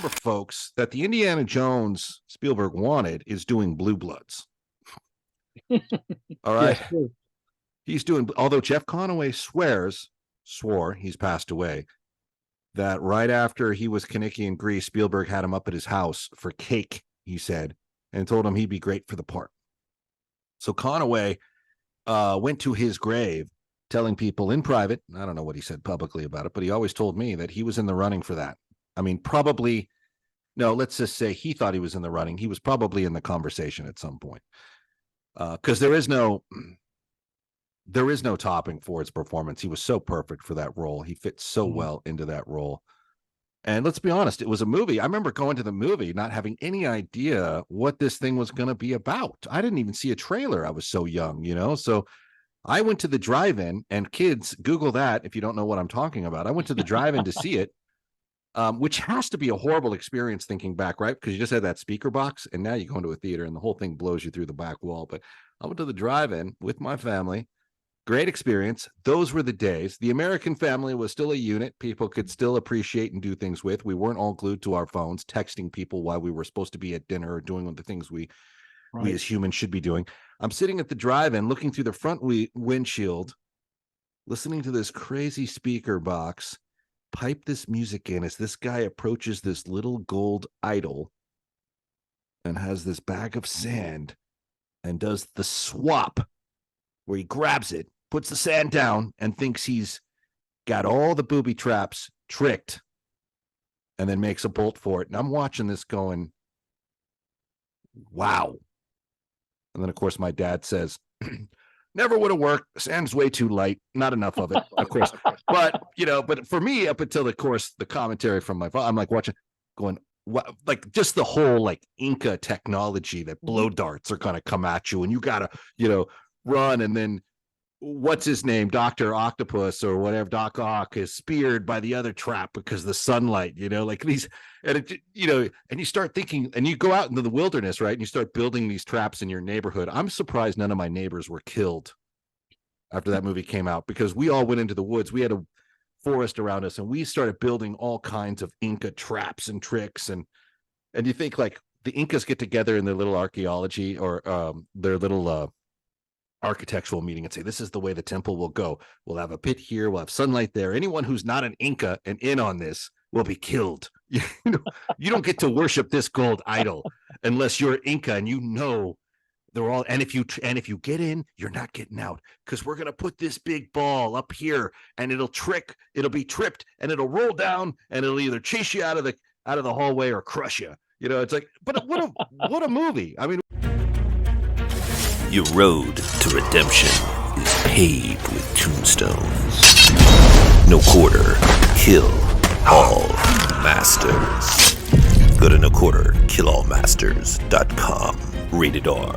remember, folks, that the Indiana Jones Spielberg wanted is doing Blue Bloods. All right. Yes, He's doing, although Jeff Conaway swore, he's passed away, that right after he was Kaneki in Grease, Spielberg had him up at his house for cake, he said, and told him he'd be great for the part. So Conaway went to his grave telling people in private, I don't know what he said publicly about it, but he always told me that he was in the running for that. I mean, probably, no, let's just say he thought he was in the running. He was probably in the conversation at some point. Because there is no topping Ford's performance. He was so perfect for that role. He fit so well into that role. And let's be honest, it was a movie. I remember going to the movie, not having any idea what this thing was going to be about. I didn't even see a trailer. I was so young, So I went to the drive-in, and kids, Google that if you don't know what I'm talking about. I went to the drive-in to see it, which has to be a horrible experience thinking back, right? Because you just had that speaker box, and now you go into a theater, and the whole thing blows you through the back wall. But I went to the drive-in with my family. Great experience. Those were the days. The American family was still a unit. People could still appreciate and do things with. We weren't all glued to our phones, texting people while we were supposed to be at dinner or doing the things we as humans should be doing. I'm sitting at the drive-in, looking through the front windshield, listening to this crazy speaker box pipe this music in as this guy approaches this little gold idol and has this bag of sand and does the swap where he grabs it, puts the sand down, and thinks he's got all the booby traps tricked, and then makes a bolt for it. And I'm watching this going, wow. And then, of course, my dad says, never would have worked. Sand's way too light. Not enough of it, of course. But, but for me, up until, of course, the commentary from my father, I'm like watching, going, what, like just the whole like Inca technology that blow darts are going to come at you and you got to, run. And then what's his name? Dr. Octopus or whatever, Doc Ock is speared by the other trap because of the sunlight, like these, and and you start thinking, and you go out into the wilderness, right? And you start building these traps in your neighborhood. I'm surprised none of my neighbors were killed after that movie came out, because we all went into the woods. We had a forest around us, and we started building all kinds of Inca traps and tricks. And you think like the Incas get together in their little archaeology or their little architectural meeting and say, this is the way the temple will go. We'll have a pit here. We'll have sunlight there. Anyone who's not an Inca and in on this will be killed. You don't get to worship this gold idol unless you're Inca and they're all. And if you get in, you're not getting out, because we're going to put this big ball up here and it'll be tripped and it'll roll down and it'll either chase you out of the hallway or crush you. It's like, but what a movie. I mean, your road to redemption is paved with tombstones. No quarter, kill all masters. Go to noquarterkillallmasters.com. Rated R.